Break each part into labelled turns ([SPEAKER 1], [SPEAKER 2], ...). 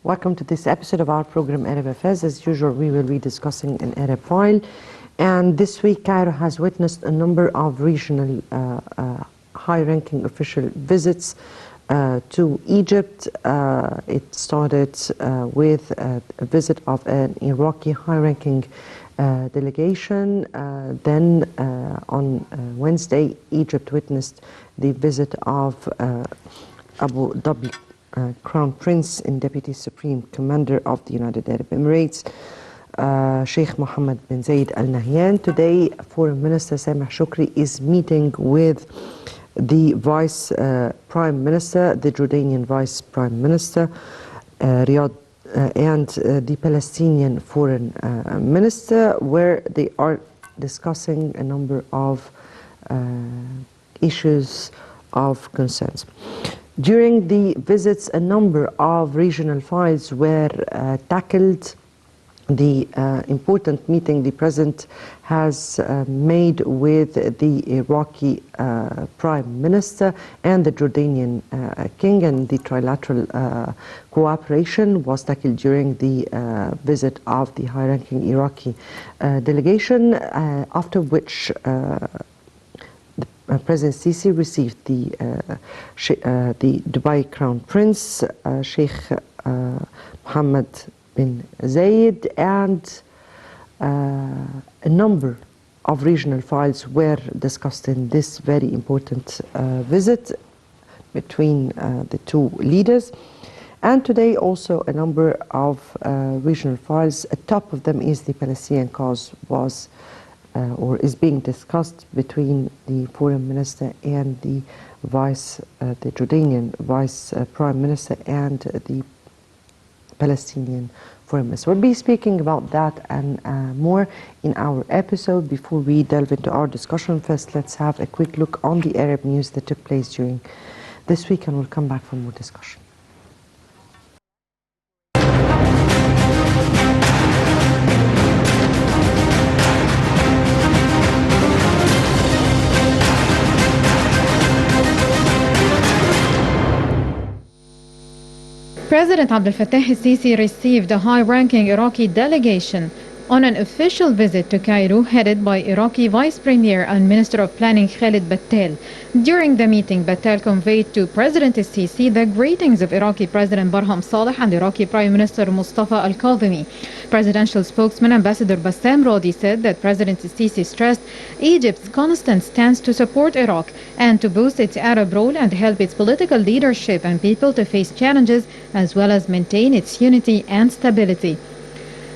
[SPEAKER 1] Welcome to this episode of our program Arab Affairs. As usual, we will be discussing an Arab file. And this week, Cairo has witnessed a number of regional high-ranking official visits to Egypt. It started with a visit of an Iraqi high-ranking delegation. Then on Wednesday, Egypt witnessed the visit of Abu Dhabi Crown Prince and Deputy Supreme Commander of the United Arab Emirates, Sheikh Mohammed bin Zayed Al Nahyan. Today, Foreign Minister Sameh Shoukry is meeting with the Vice Prime Minister, the Jordanian Vice Prime Minister, Riyadh, and the Palestinian Foreign Minister, where they are discussing a number of issues of concerns. During the visits, a number of regional files were tackled. The important meeting the President has made with the Iraqi Prime Minister and the Jordanian King, and the trilateral cooperation was tackled during the visit of the high-ranking Iraqi delegation, after which President Sisi received the Dubai Crown Prince, Sheikh Mohammed bin Zayed, and a number of regional files were discussed in this very important visit between the two leaders. And today also a number of regional files. At top of them is the Palestinian cause or is being discussed between the Foreign Minister and the Jordanian Vice Prime Minister and the Palestinian Foreign Minister. We'll be speaking about that and more in our episode. Before we delve into our discussion, first let's have a quick look on the Arab news that took place during this week, and we'll come back for more discussion.
[SPEAKER 2] President Abdel Fattah el-Sisi received a high-ranking Iraqi delegation on an official visit to Cairo headed by Iraqi Vice Premier and Minister of Planning Khalid Battal. During the meeting, Battal conveyed to President el-Sisi the greetings of Iraqi President Barham Saleh and Iraqi Prime Minister Mustafa al-Kadhimi. Presidential spokesman Ambassador Bassam Rodi said that President el-Sisi stressed Egypt's constant stance to support Iraq and to boost its Arab role and help its political leadership and people to face challenges as well as maintain its unity and stability.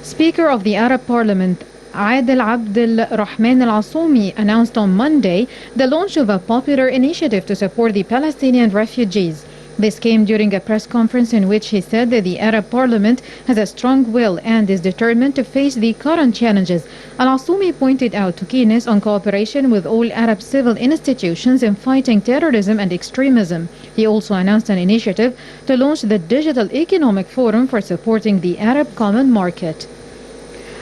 [SPEAKER 2] Speaker of the Arab Parliament Adel Abdel Rahman Al Assoumi announced on Monday the launch of a popular initiative to support the Palestinian refugees. This came during a press conference in which he said that the Arab Parliament has a strong will and is determined to face the current challenges. Al Assoumi pointed out to keenness on cooperation with all Arab civil institutions in fighting terrorism and extremism. He also announced an initiative to launch the Digital Economic Forum for supporting the Arab Common Market.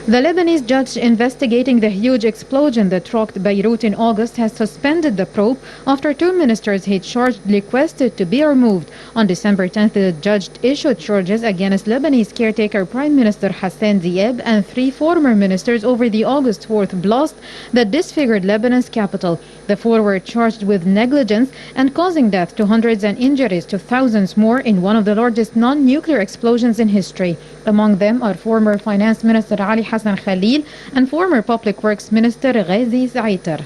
[SPEAKER 2] The Lebanese judge investigating the huge explosion that rocked Beirut in August has suspended the probe after two ministers he charged requested to be removed. On December 10th, the judge issued charges against Lebanese caretaker Prime Minister Hassan Diab and three former ministers over the August 4th blast that disfigured Lebanon's capital. The four were charged with negligence and causing death to hundreds and injuries to thousands more in one of the largest non-nuclear explosions in history. Among them are former Finance Minister Ali Hassan Khalil and former Public Works Minister Ghazi Zaitar.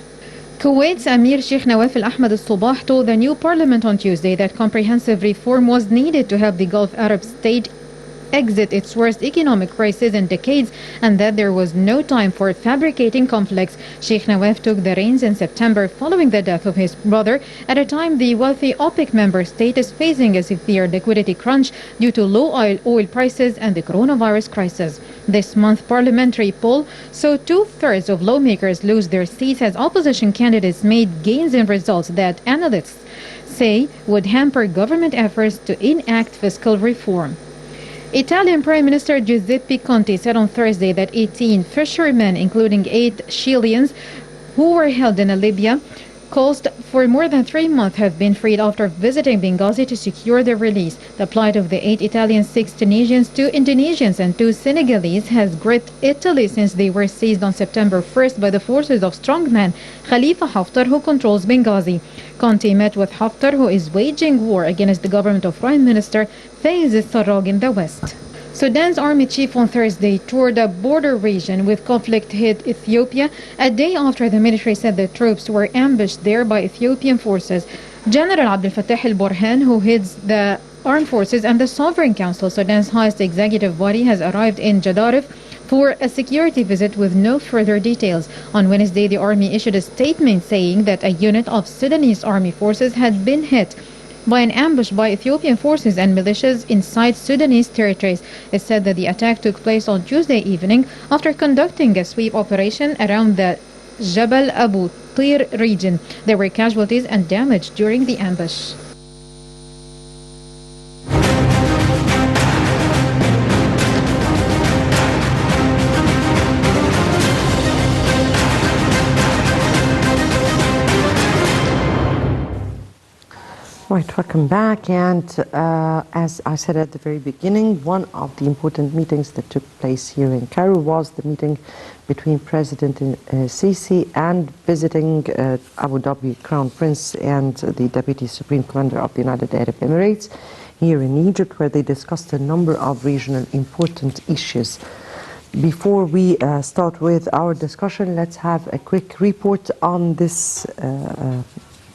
[SPEAKER 2] Kuwait's Amir Sheikh Nawaf Al Ahmad Al Sabah told the new parliament on Tuesday that comprehensive reform was needed to help the Gulf Arab state exit its worst economic crisis in decades and that there was no time for fabricating conflicts. Sheikh Nawaf took the reins in September following the death of his brother at a time the wealthy OPEC member state is facing a severe liquidity crunch due to low oil prices and the coronavirus crisis. This month parliamentary poll saw 2/3 of lawmakers lose their seats as opposition candidates made gains in results that analysts say would hamper government efforts to enact fiscal reform. Italian Prime Minister Giuseppe Conte said on Thursday that 18 fishermen, including 8 Chileans who were held in Libya, caused for more than 3 months have been freed after visiting Benghazi to secure their release. The plight of the 8 Italians, 6 Tunisians, 2 Indonesians and 2 Senegalese has gripped Italy since they were seized on September 1st by the forces of strongman Khalifa Haftar, who controls Benghazi. Conte met with Haftar, who is waging war against the government of Prime Minister Fayez al-Sarraj in the west. Sudan's army chief on Thursday toured a border region with conflict-hit Ethiopia a day after the military said the troops were ambushed there by Ethiopian forces. General Abdel Fattah al-Burhan, who heads the armed forces and the Sovereign Council, Sudan's highest executive body, has arrived in Jadarif for a security visit with no further details. On Wednesday, the army issued a statement saying that a unit of Sudanese army forces had been hit by an ambush by Ethiopian forces and militias inside Sudanese territories. It said that the attack took place on Tuesday evening after conducting a sweep operation around the Jabal Abu Tir region. There were casualties and damage during the ambush.
[SPEAKER 1] Right, welcome back. And as I said at the very beginning, one of the important meetings that took place here in Cairo was the meeting between President Sisi and visiting Abu Dhabi Crown Prince and the Deputy Supreme Commander of the United Arab Emirates here in Egypt, where they discussed a number of regional important issues. Before we start with our discussion, let's have a quick report on this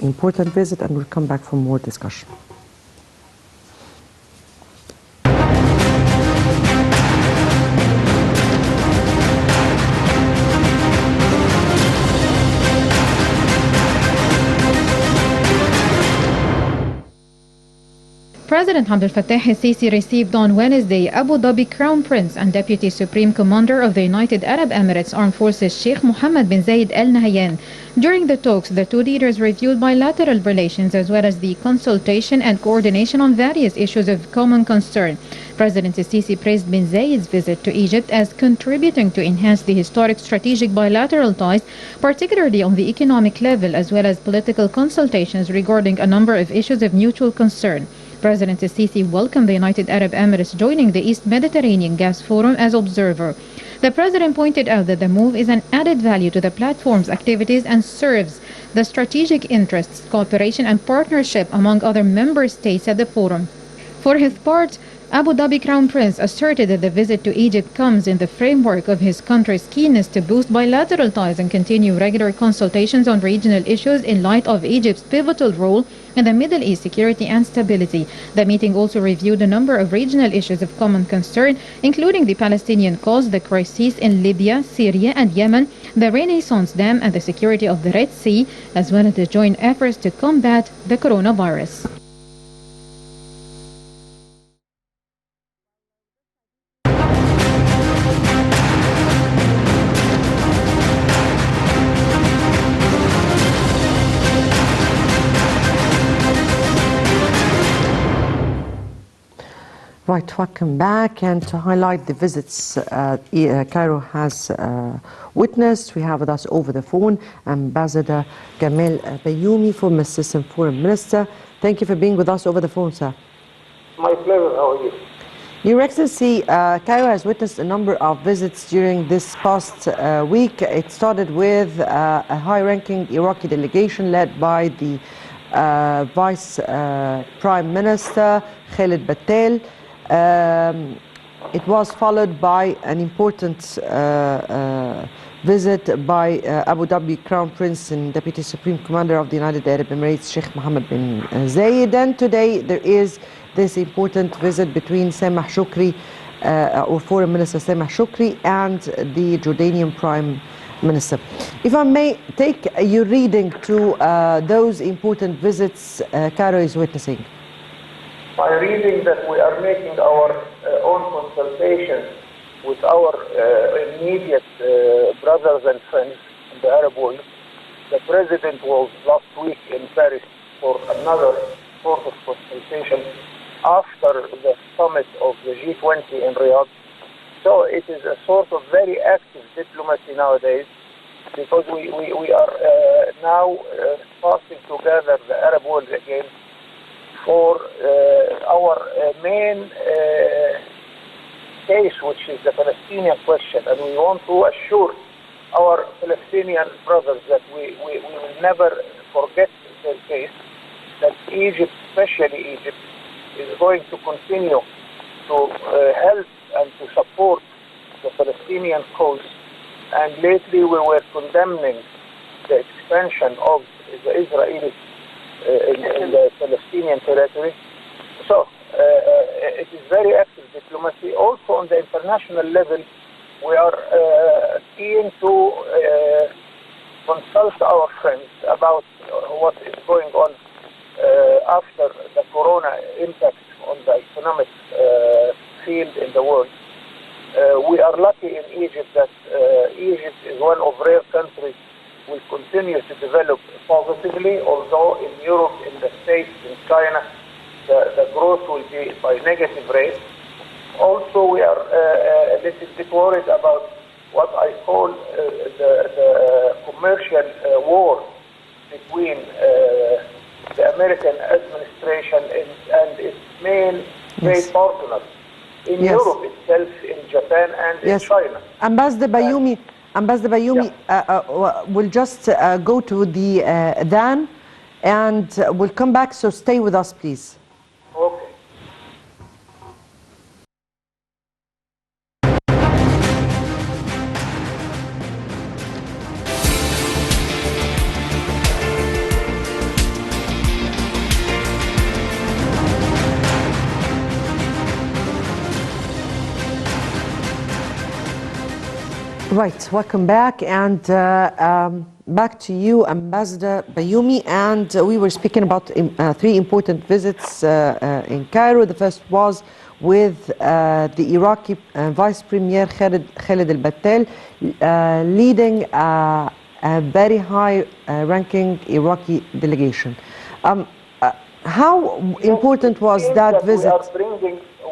[SPEAKER 1] important visit, and we'll come back for more discussion.
[SPEAKER 2] President Abdel Fattah al-Sisi received on Wednesday Abu Dhabi Crown Prince and Deputy Supreme Commander of the United Arab Emirates Armed Forces Sheikh Mohammed bin Zayed Al Nahyan. During the talks, the two leaders reviewed bilateral relations as well as the consultation and coordination on various issues of common concern. President al-Sisi praised bin Zayed's visit to Egypt as contributing to enhance the historic strategic bilateral ties, particularly on the economic level, as well as political consultations regarding a number of issues of mutual concern. President al-Sisi welcomed the United Arab Emirates joining the East Mediterranean Gas Forum as observer. The president pointed out that the move is an added value to the platform's activities and serves the strategic interests, cooperation and partnership among other member states at the forum. For his part, Abu Dhabi Crown Prince asserted that the visit to Egypt comes in the framework of his country's keenness to boost bilateral ties and continue regular consultations on regional issues in light of Egypt's pivotal role in the Middle East security and stability. The meeting also reviewed a number of regional issues of common concern, including the Palestinian cause, the crises in Libya, Syria and Yemen, the Renaissance Dam and the security of the Red Sea, as well as the joint efforts to combat the coronavirus.
[SPEAKER 1] Right, welcome back. And to highlight the visits Cairo has witnessed, we have with us over the phone Ambassador Gamal Bayoumi, former Assistant Foreign Minister. Thank you for being with us over the phone, sir.
[SPEAKER 3] My pleasure. How are you?
[SPEAKER 1] Your Excellency, Cairo has witnessed a number of visits during this past week. It started with a high-ranking Iraqi delegation led by the Vice Prime Minister Khaled Battel. It was followed by an important visit by Abu Dhabi Crown Prince and Deputy Supreme Commander of the United Arab Emirates, Sheikh Mohammed bin Zayed. And today there is this important visit between Sameh Shoukry, or Foreign Minister Sameh Shoukry, and the Jordanian Prime Minister. If I may take your reading to those important visits Cairo is witnessing.
[SPEAKER 3] My reading that we are making our own consultations with our immediate brothers and friends in the Arab world. The President was last week in Paris for another sort of consultation after the summit of the G20 in Riyadh. So it is a sort of very active diplomacy nowadays. because we are now passing together the Arab world again for our main case, which is the Palestinian question, and we want to assure our Palestinian brothers that we will never forget their case, that Egypt, especially Egypt, is going to continue to help and to support the Palestinian cause. And lately we were condemning the expansion of the Israelis in the Palestinian territory. So it is very active diplomacy. Also on the international level, we are keen to consult our friends about what is going on after the corona impact on the economic field in the world. We are lucky in Egypt that Egypt is one of rare countries will continue to develop positively, although in Europe, in the States, in China, the growth will be by negative rate. Also, we are a little bit worried about what I call the commercial war between the American administration and its main trade partners in Europe itself, in Japan and in China.
[SPEAKER 1] Ambassador Bayoumi, we'll just go to the then, and we'll come back, so stay with us, please.
[SPEAKER 3] Okay.
[SPEAKER 1] Right, welcome back, and back to you, Ambassador Bayoumi. And we were speaking about three important visits in Cairo. The first was with the Iraqi Vice Premier Khaled al-Battal, leading a very high-ranking Iraqi delegation. How important was that visit?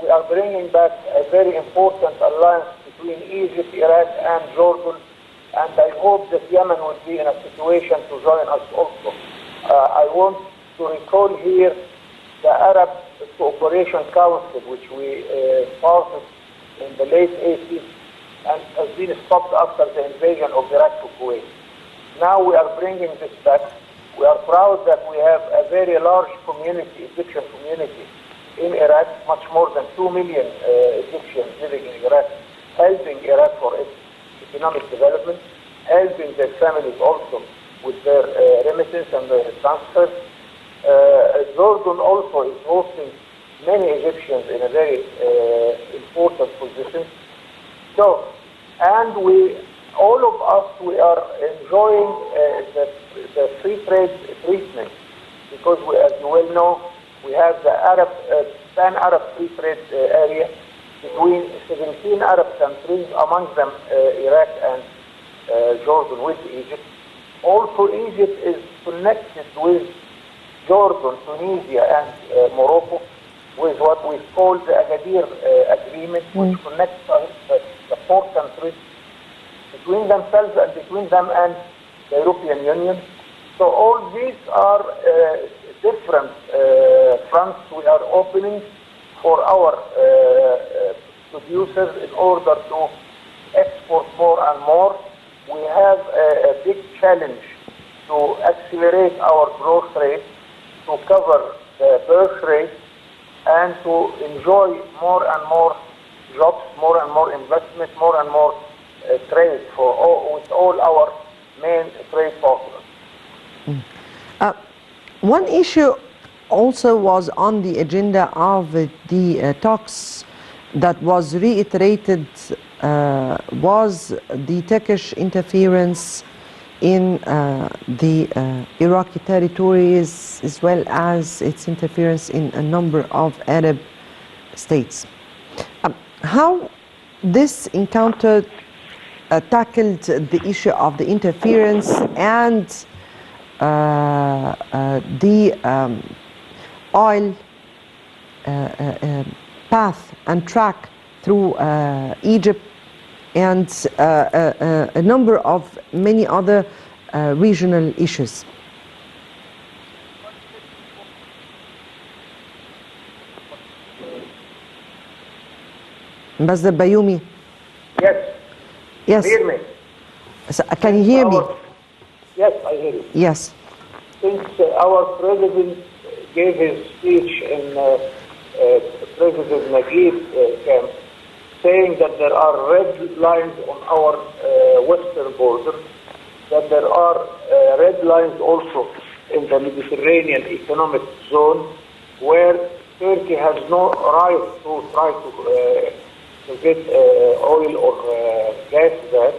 [SPEAKER 3] We are bringing back a very important alliance between Egypt, Iraq, and Jordan, and I hope that Yemen will be in a situation to join us also. I want to recall here the Arab Cooperation Council, which we passed in the late 80s and has been stopped after the invasion of Iraq to Kuwait. Now we are bringing this back. We are proud that we have a very large community, Egyptian community in Iraq, much more than 2 million Egyptians living in Iraq, helping Iraq for its economic development, helping their families also with their remittance and their transfers. Jordan also is hosting many Egyptians in a very important position. So, and all of us, we are enjoying the free trade treatment, because we, as you well know, we have the pan-Arab free trade area between 17 Arab countries, among them Iraq and Jordan with Egypt. Also, Egypt is connected with Jordan, Tunisia, and Morocco with what we call the Agadir Agreement, which connects the four countries between themselves and between them and the European Union. So all these are different fronts we are opening for our producers in order to export more and more. We have a big challenge to accelerate our growth rate, to cover the birth rate, and to enjoy more and more jobs, more and more investment, more and more trade with all our main trade partners.
[SPEAKER 1] One issue also was on the agenda of the talks that was reiterated was the Turkish interference in the Iraqi territories, as well as its interference in a number of Arab states. How this encounter tackled the issue of the interference and the oil path and track through Egypt, and a number of many other regional issues. Ambassador Bayoumi.
[SPEAKER 3] Yes.
[SPEAKER 1] Yes.
[SPEAKER 3] Hear me?
[SPEAKER 1] So, can you hear me?
[SPEAKER 3] Yes, I hear you.
[SPEAKER 1] Yes.
[SPEAKER 3] Since our president gave his speech in President Naguib camp, saying that there are red lines on our western border, that there are red lines also in the Mediterranean economic zone, where Turkey has no right to try to get oil or gas there.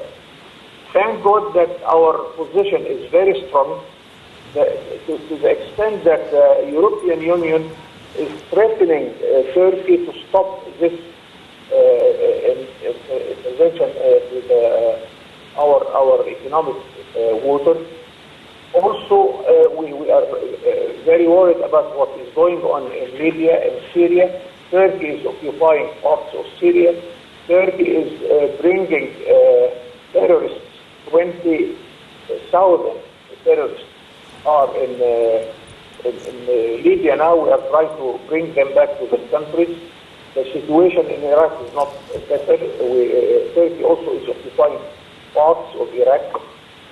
[SPEAKER 3] Thank God that our position is very strong, to the extent that the European Union is threatening Turkey to stop this intervention with our economic water. Also, we are very worried about what is going on in Libya and Syria. Turkey is occupying parts of Syria. Turkey is bringing terrorists. 20,000 terrorists are in Libya now. We are trying to bring them back to the countries. The situation in Iraq is not better. Turkey also is occupying parts of Iraq.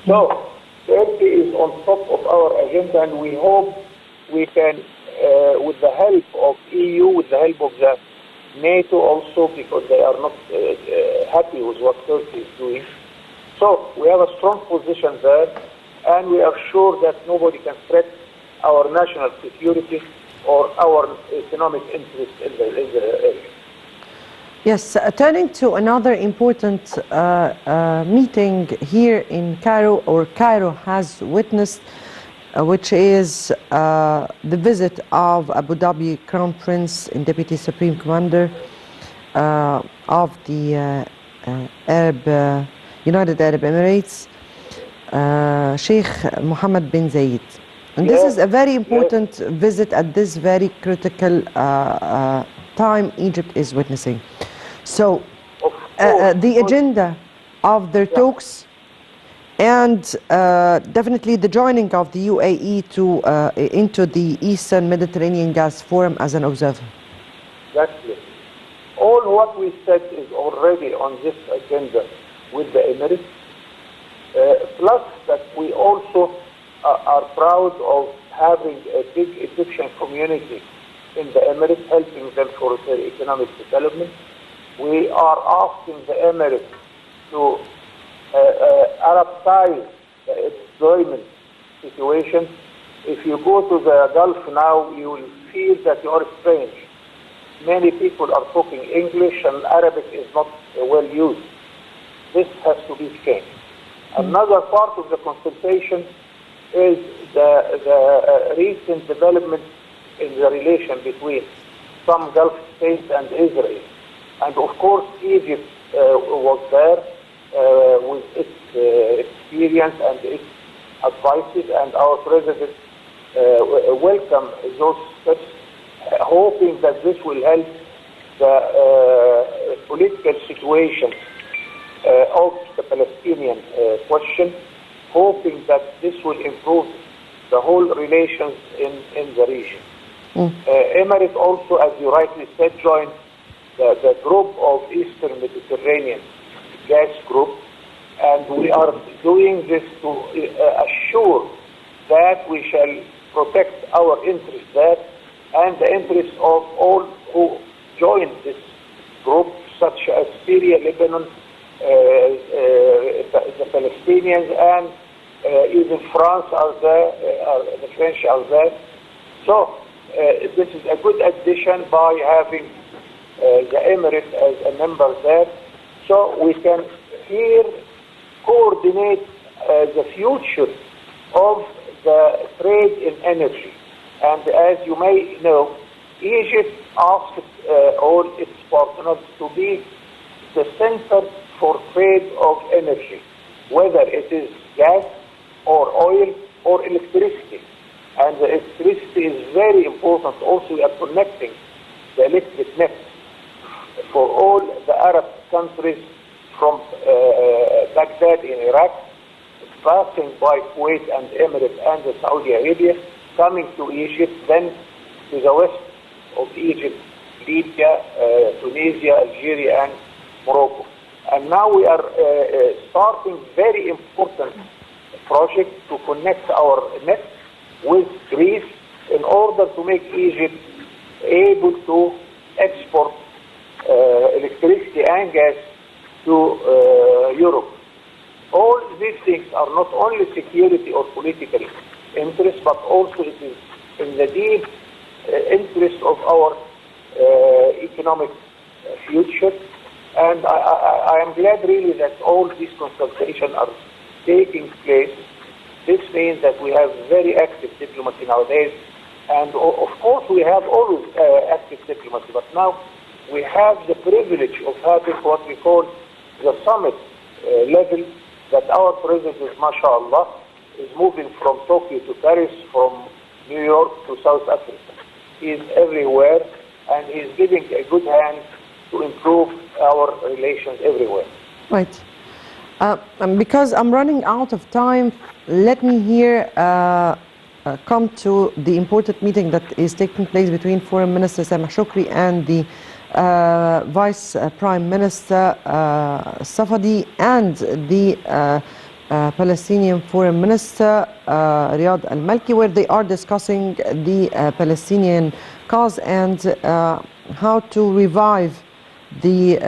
[SPEAKER 3] So Turkey is on top of our agenda, and we hope we can, with the help of EU, with the help of the NATO also, because they are not happy with what Turkey is doing. So we have a strong position there, and we are sure that nobody can threaten our national security or our economic interest in the area.
[SPEAKER 1] Yes, turning to another important meeting here in Cairo, or Cairo has witnessed, which is the visit of Abu Dhabi Crown Prince and Deputy Supreme Commander of the United Arab Emirates, Sheikh Mohammed bin Zayed. And this is a very important visit at this very critical time Egypt is witnessing. So the agenda of their talks, and definitely the joining of the UAE into the Eastern Mediterranean Gas Forum as an observer.
[SPEAKER 3] Exactly. All what we said is already on this agenda with the Emirates, plus that we also are proud of having a big Egyptian community in the Emirates, helping them for their economic development. We are asking the Emirates to Arabicize the employment situation. If you go to the Gulf now, you will feel that you are strange. Many people are talking English, and Arabic is not well used. This has to be changed. Another part of the consultation is the recent development in the relation between some Gulf states and Israel. And of course, Egypt was there with its experience and its advices, and our president welcomed those steps, hoping that this will help the political situation of the Palestinian question, hoping that this will improve the whole relations in the region. Emirates also, as you rightly said, joined the group of Eastern Mediterranean gas group, and we are doing this to assure that we shall protect our interests there and the interests of all who join this group, such as Syria, Lebanon, the Palestinians, and even France are there, the French are there. So this is a good addition by having the Emirates as a member there, so we can here coordinate the future of the trade in energy. And as you may know, Egypt asked all its partners to be the center for trade of energy, whether it is gas or oil or electricity. And the electricity is very important. Also, we are connecting the electric net for all the Arab countries from Baghdad in Iraq, passing by Kuwait and Emirates and Saudi Arabia, coming to Egypt, then to the west of Egypt, Libya, Tunisia, Algeria, and Morocco. And now we are starting very important project to connect our net with Greece in order to make Egypt able to export electricity and gas to Europe. All these things are not only security or political interest, but also it is in the deep interest of our economic future. And I am glad really that all these consultations are taking place. This means that we have very active diplomacy nowadays. And of course we have always active diplomacy, but now we have the privilege of having what we call the summit level, that our president, mashallah, is moving from Tokyo to Paris, from New York to South Africa. He is everywhere, and he is giving a good hand to improve our relations everywhere.
[SPEAKER 1] Right. Because I'm running out of time, let me here come to the important meeting that is taking place between Foreign Minister Sameh Shoukry and the Vice Prime Minister Safadi and the Palestinian Foreign Minister Riyad Al-Malki, where they are discussing the Palestinian cause and how to revive the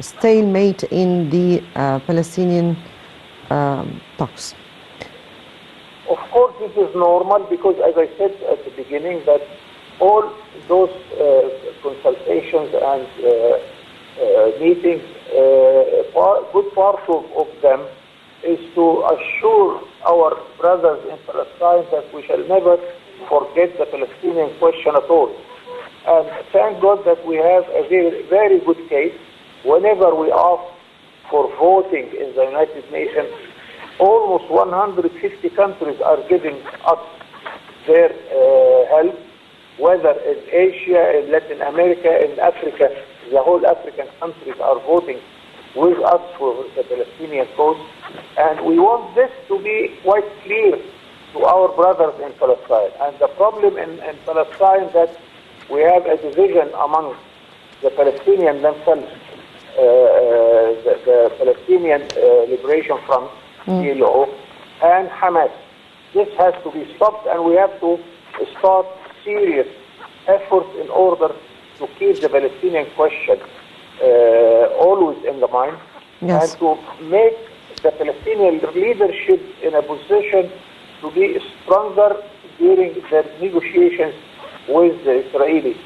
[SPEAKER 1] stalemate in the Palestinian talks.
[SPEAKER 3] Of course, this is normal because, as I said at the beginning, that all those consultations and meetings, good part of them is to assure our brothers in Palestine that we shall never forget the Palestinian question at all. And thank God that we have a very, very good case. Whenever we ask for voting in the United Nations, almost 150 countries are giving us their help, whether in Asia, in Latin America, in Africa. The whole African countries are voting with us for the Palestinian cause. And we want this to be quite clear to our brothers in Palestine. And the problem in Palestine that we have a division among the Palestinians themselves, the Palestinian Liberation Front, PLO, and Hamas. This has to be stopped, and we have to start serious efforts in order to keep the Palestinian question always in the mind,
[SPEAKER 1] yes,
[SPEAKER 3] and to make the Palestinian leadership in a position to be stronger during their negotiations with the Israeli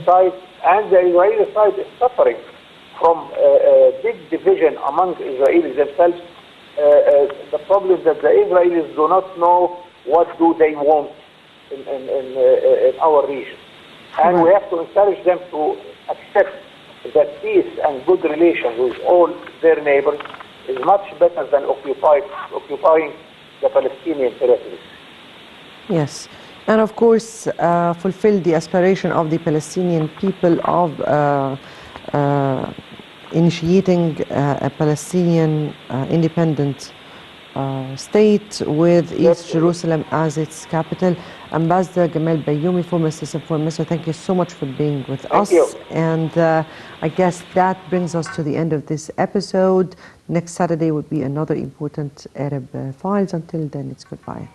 [SPEAKER 3] side. And the Israeli side is suffering from a big division among Israelis themselves. The problem is that the Israelis do not know what do they want in our region. And we have to encourage them to accept that peace and good relations with all their neighbors is much better than occupying the Palestinian territories.
[SPEAKER 1] Yes. And of course, fulfill the aspiration of the Palestinian people of initiating a Palestinian independent state with East Jerusalem as its capital. Ambassador Gamal Bayoumi, former Assistant Foreign Minister, thank you so much for being with us.
[SPEAKER 3] You.
[SPEAKER 1] And I guess that brings us to the end of this episode. Next Saturday will be another important Arab Files. Until then, it's goodbye.